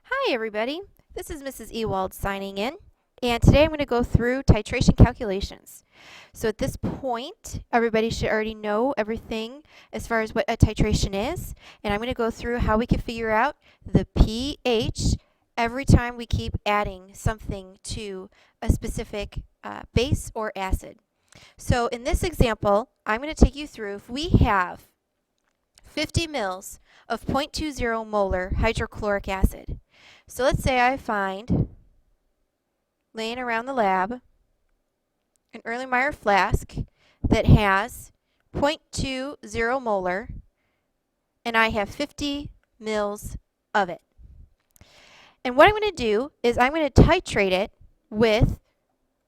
Hi everybody, this is Mrs. Ewald signing in, and today I'm going to go through titration calculations. So at this point, everybody should already know everything as far as what a titration is, and I'm going to go through how we can figure out the pH every time we keep adding something to a specific base or acid. So in this example, I'm going to take you through if we have 50 mils of 0.20 molar hydrochloric acid. So let's say I find, laying around the lab, an Erlenmeyer flask that has 0.20 molar, and I have 50 mils of it. And what I'm going to do is I'm going to titrate it with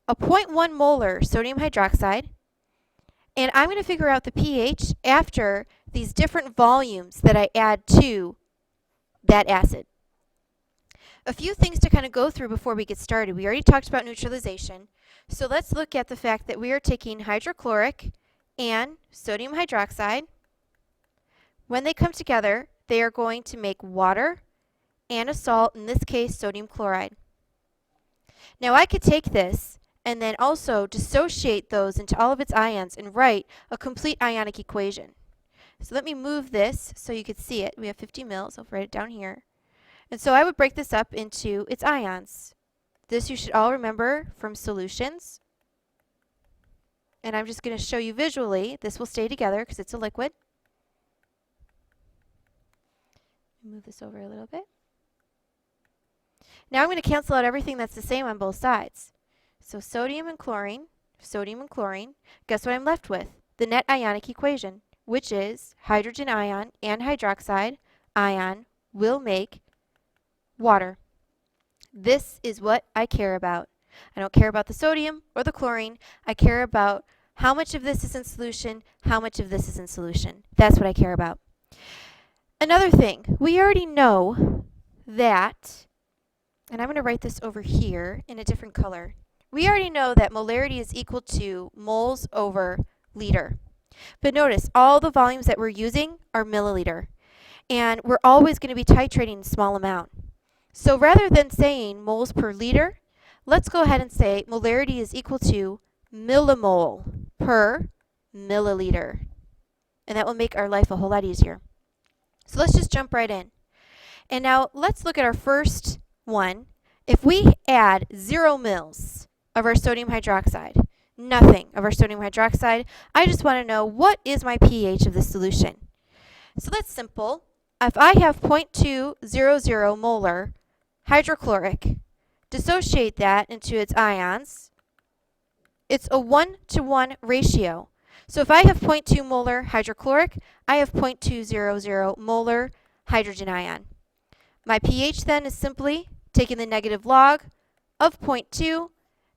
a 0.1 molar sodium hydroxide, and I'm going to figure out the pH after these different volumes that I add to that acid. A few things to kind of go through before we get started. We already talked about neutralization. So let's look at the fact that we are taking hydrochloric and sodium hydroxide. When they come together, they are going to make water and a salt, in this case sodium chloride. Now I could take this and then also dissociate those into all of its ions and write a complete ionic equation. So let me move this so you could see it. We have 50 mils. I'll write it down here. And so I would break this up into its ions. This you should all remember from solutions. And I'm just going to show you visually. This will stay together because it's a liquid. Move this over a little bit. Now I'm going to cancel out everything that's the same on both sides. So sodium and chlorine. Guess what I'm left with? The net ionic equation, which is hydrogen ion and hydroxide ion will make water. This is what I care about. I don't care about the sodium or the chlorine. I care about how much of this is in solution, how much of this is in solution. That's what I care about. Another thing, we already know that, and I'm going to write this over here in a different color. We already know that molarity is equal to moles over liter. But notice, all the volumes that we're using are milliliter. And we're always going to be titrating a small amount. So rather than saying moles per liter, let's go ahead and say molarity is equal to millimole per milliliter. And that will make our life a whole lot easier. So let's just jump right in. And now let's look at our first one. If we add 0 mils of our sodium hydroxide, nothing of our sodium hydroxide, I just want to know what is my pH of this solution. So that's simple. If I have 0.200 molar hydrochloric, dissociate that into its ions, it's a 1-to-1 ratio. So if I have 0.2 molar hydrochloric, I have 0.200 molar hydrogen ion. My pH then is simply taking the negative log of 0.2,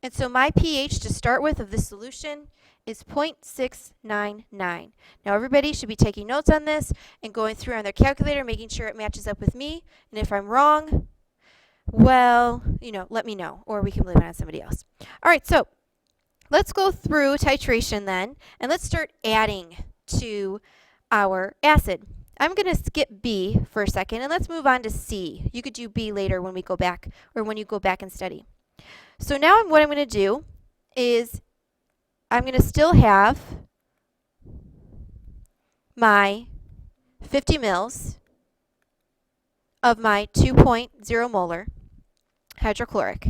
and so my pH to start with of this solution is 0.699. Now everybody should be taking notes on this and going through on their calculator, making sure it matches up with me. And if I'm wrong, well, let me know, or we can blame it on somebody else. All right, so let's go through titration then, and let's start adding to our acid. I'm going to skip B for a second, and let's move on to C. You could do B later when we go back, or when you go back and study. So now what I'm going to do is I'm going to still have my 50 mils of my 2.0 molar hydrochloric.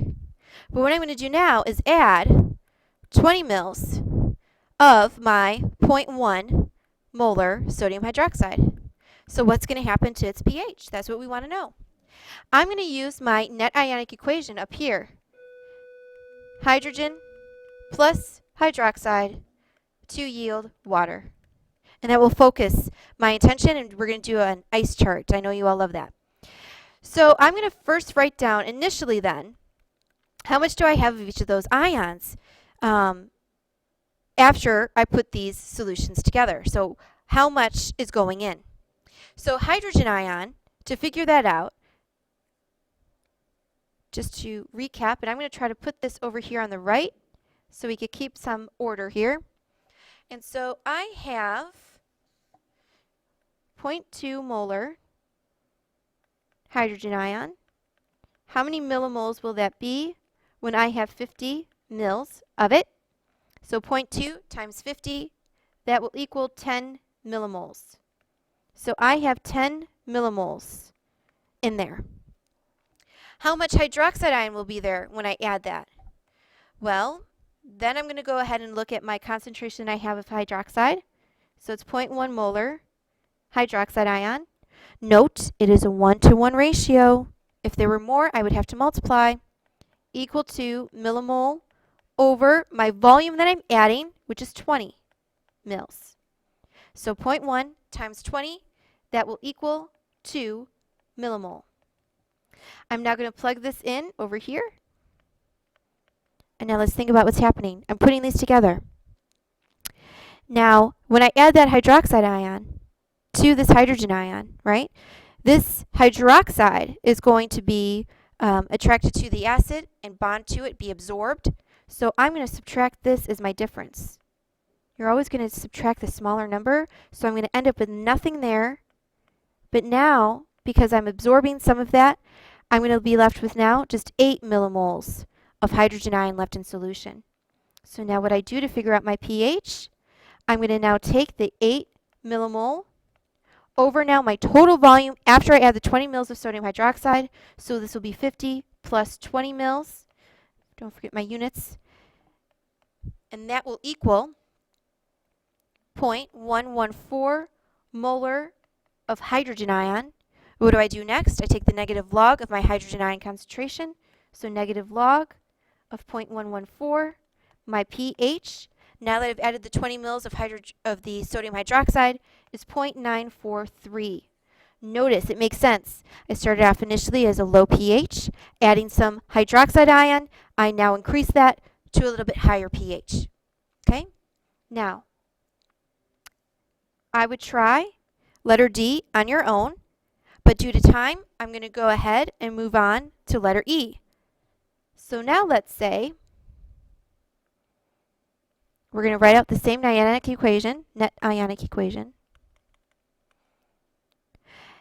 But what I'm going to do now is add 20 mils of my 0.1 molar sodium hydroxide. So what's going to happen to its pH? That's what we want to know. I'm going to use my net ionic equation up here. Hydrogen plus hydroxide to yield water. And that will focus my attention, and we're going to do an ice chart. I know you all love that. So I'm going to first write down initially then, how much do I have of each of those ions after I put these solutions together? So how much is going in? So hydrogen ion, to figure that out, just to recap, and I'm going to try to put this over here on the right so we could keep some order here. And so I have 0.2 molar hydrogen ion how many millimoles will that be when I have 50 mils of it? So 0.2 times 50, that will equal 10 millimoles. So I have 10 millimoles in there. How much hydroxide ion will be there when I add that? Well, then I'm going to go ahead and look at my concentration I have of hydroxide. So it's 0.1 molar hydroxide ion. Note, it is a 1-to-1 ratio. If there were more, I would have to multiply. Equal to millimole over my volume that I'm adding, which is 20 mils. So 0.1 times 20, that will equal 2 millimole. I'm now going to plug this in over here. And now let's think about what's happening. I'm putting these together. Now, when I add that hydroxide ion to this hydrogen ion, right, this hydroxide is going to be attracted to the acid and bond to it, be absorbed. So I'm going to subtract this as my difference. You're always going to subtract the smaller number, so I'm going to end up with nothing there. But now, because I'm absorbing some of that, I'm going to be left with now just 8 millimoles of hydrogen ion left in solution. So now what I do to figure out my pH, I'm going to now take the 8 millimole over now my total volume after I add the 20 mils of sodium hydroxide. So this will be 50 plus 20 mils. Don't forget my units. And that will equal 0.114 molar of hydrogen ion. What do I do next? I take the negative log of my hydrogen ion concentration. So negative log of 0.114. My pH, now that I've added the 20 mils of the sodium hydroxide, is 0.943. Notice, it makes sense. I started off initially as a low pH, adding some hydroxide ion. I now increase that to a little bit higher pH. Okay? Now, I would try letter D on your own, but due to time, I'm going to go ahead and move on to letter E. So now let's say we're going to write out the same ionic equation, net ionic equation.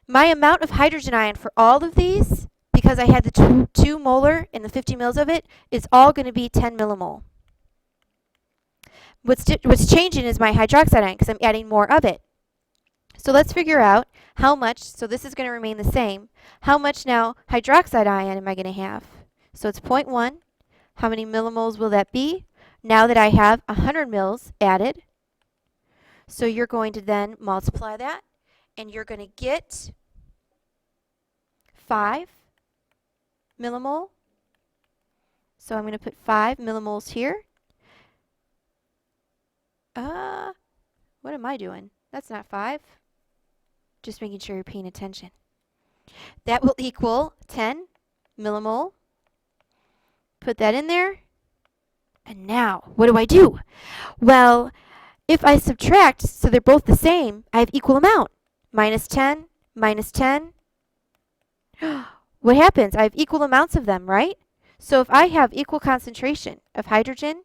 My amount of hydrogen ion for all of these, because I had the 2 molar and the 50 mils of it, is all going to be 10 millimole. What's changing is my hydroxide ion because I'm adding more of it. So let's figure out how much, so this is going to remain the same, how much now hydroxide ion am I going to have? So it's 0.1. How many millimoles will that be? Now that I have 100 mils added. So you're going to then multiply that, and you're going to get 5 millimole. So I'm going to put 5 millimoles here. What am I doing? That's not 5. Just making sure you're paying attention. That will equal 10 millimole. Put that in there. And now, what do? Well, if I subtract, so they're both the same, I have equal amount. Minus 10, minus 10. What happens? I have equal amounts of them, right? So if I have equal concentration of hydrogen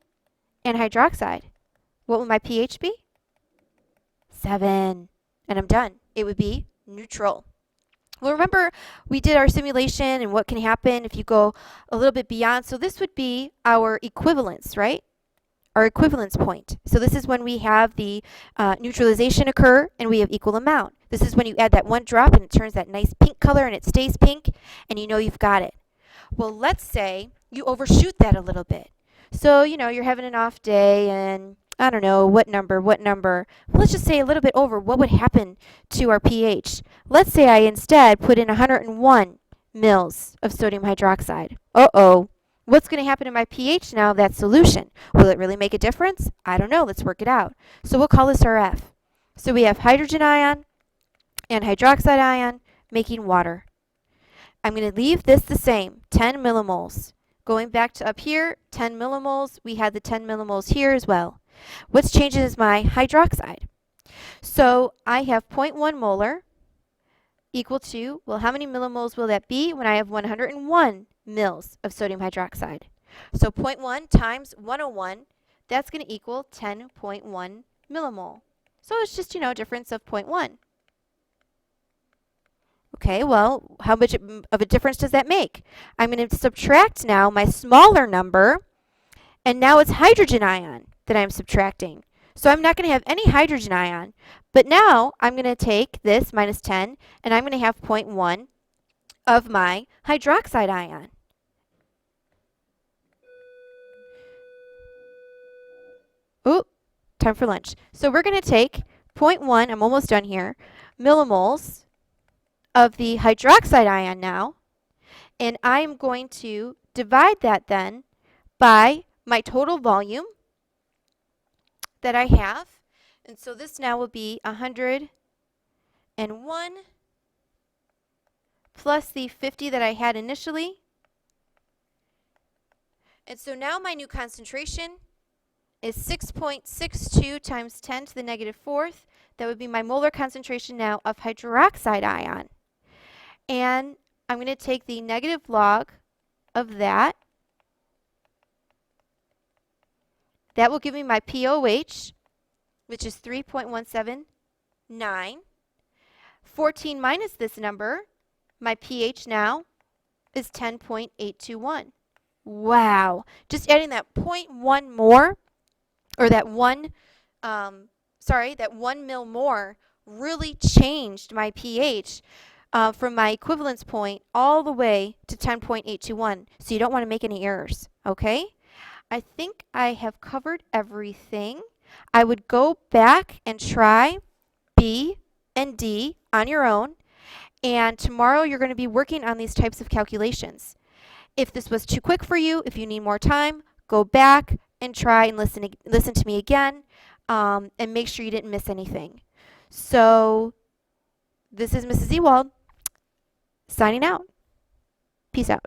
and hydroxide, what will my pH be? 7. And I'm done. It would be neutral. Well, remember, we did our simulation and what can happen if you go a little bit beyond. So this would be our equivalence, right? Our equivalence point. So this is when we have the neutralization occur and we have equal amount. This is when you add that one drop and it turns that nice pink color and it stays pink and you know you've got it. Well, let's say you overshoot that a little bit. So, you know, you're having an off day and I don't know, what number. Well, let's just say a little bit over. What would happen to our pH? Let's say I instead put in 101 mils of sodium hydroxide. Uh-oh. What's going to happen to my pH now of that solution? Will it really make a difference? I don't know. Let's work it out. So we'll call this our F. So we have hydrogen ion and hydroxide ion making water. I'm going to leave this the same, 10 millimoles. Going back to up here, 10 millimoles. We had the 10 millimoles here as well. What's changing is my hydroxide. So I have 0.1 molar equal to, well, how many millimoles will that be when I have 101 mils of sodium hydroxide? So 0.1 times 101, that's going to equal 10.1 millimole. So it's just, you know, a difference of 0.1. Okay, well, how much of a difference does that make? I'm going to subtract now my smaller number, and now it's hydrogen ion that I'm subtracting. So I'm not going to have any hydrogen ion. But now I'm going to take this minus 10, and I'm going to have 0.1 of my hydroxide ion. Ooh, time for lunch. So we're going to take 0.1, I'm almost done here, millimoles of the hydroxide ion now, and I'm going to divide that then by my total volume that I have. And so this now will be 101 plus the 50 that I had initially. And so now my new concentration is 6.62 times 10 to the negative fourth. That would be my molar concentration now of hydroxide ion. And I'm going to take the negative log of that. That will give me my POH, which is 3.179. 14 minus this number, my pH now is 10.821. Wow. Just adding that 0.1 more, or that 1 mil more really changed my pH from my equivalence point all the way to 10.821. So you don't want to make any errors, okay? I think I have covered everything. I would go back and try B and D on your own, and tomorrow you're going to be working on these types of calculations. If this was too quick for you, if you need more time, go back and try and listen to me again, and make sure you didn't miss anything. So this is Mrs. Ewald signing out. Peace out.